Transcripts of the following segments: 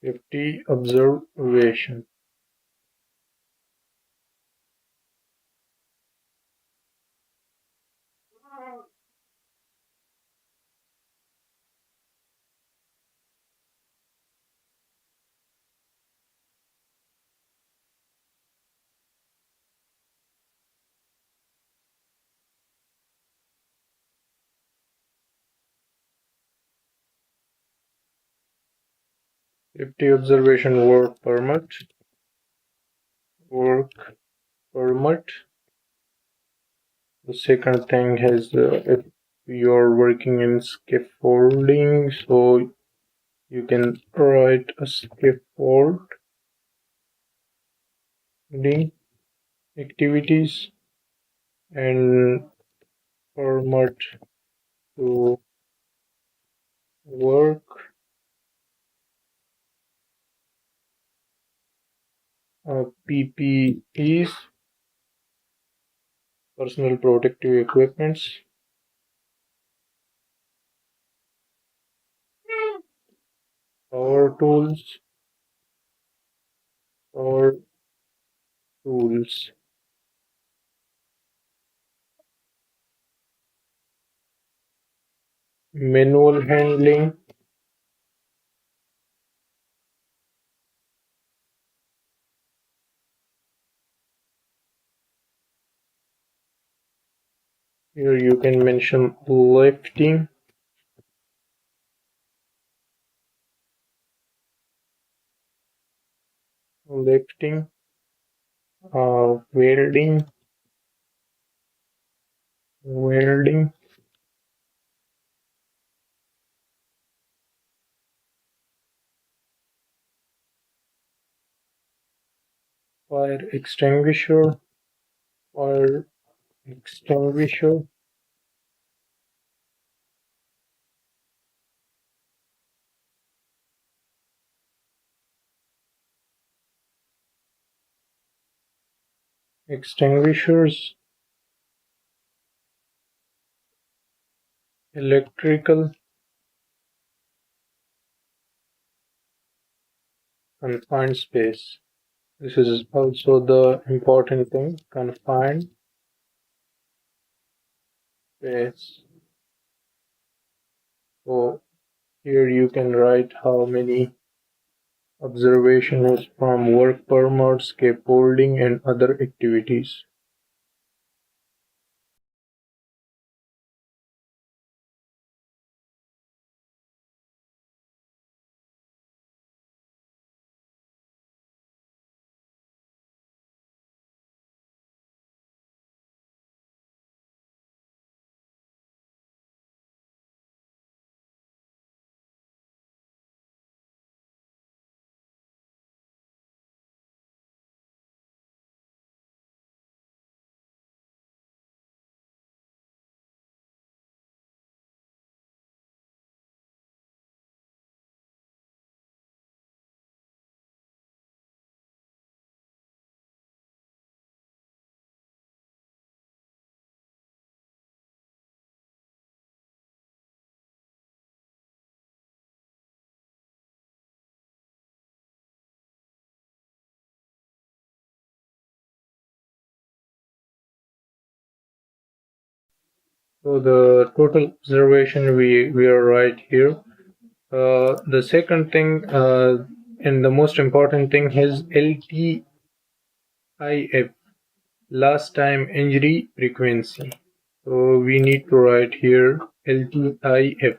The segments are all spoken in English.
Safety observation. Safety observation work permit. Work permit. The second thing is if you're working in scaffolding, so you can write a scaffolding activities and permit to work PPEs, personal protective equipments, power tools, power tools, manual handling, here you can mention lifting, welding, fire extinguisher, fire extinguisher, extinguishers, electrical, confined space. This is also the important thing, confined space. So here you can write how many observations from work permits, scaffolding, and other activities. So the total observation we are right here. The second thing and the most important thing is LTIF, last time injury frequency. So we need to write here LTIF.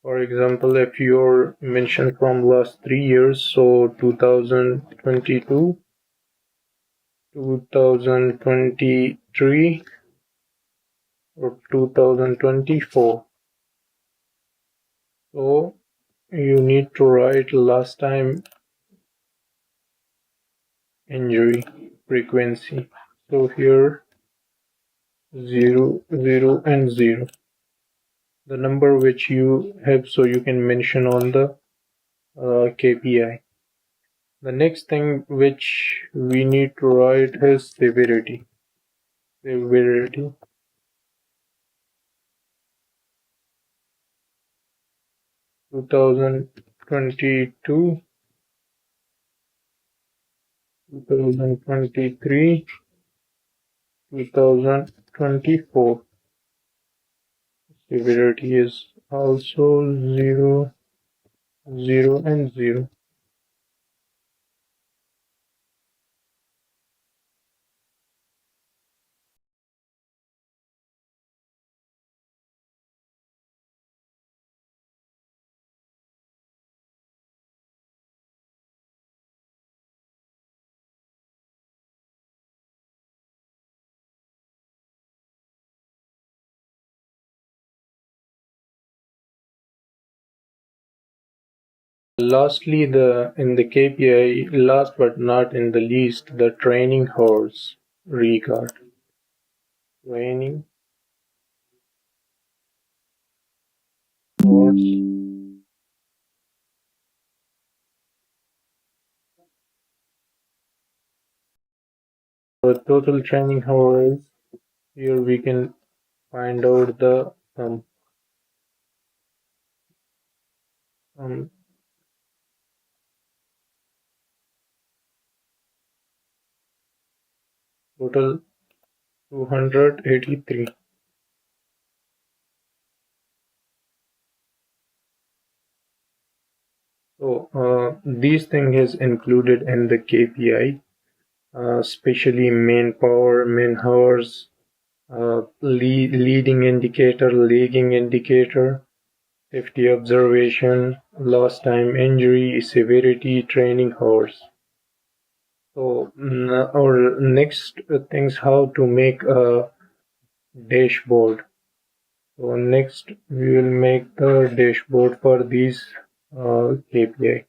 For example, if you're mentioned from last 3 years, so 2022, 2023, or 2024. So you need to write last time injury frequency. So here 0, 0 and 0. The number which you have, so you can mention on the KPI. The next thing which we need to write is severity. Severity 2022, 2023, 2024. Severity is also 0, 0 and 0. Lastly, in the KPI, last but not in the least, the training hours regard. Training hours. For total training hours, here we can find out the um, total 283. So these things is included in the KPI, especially manpower, man hours, leading indicator, lagging indicator, safety observation, lost time injury, severity, training hours. So our next things how to make a dashboard. So next we will make the dashboard for these KPI.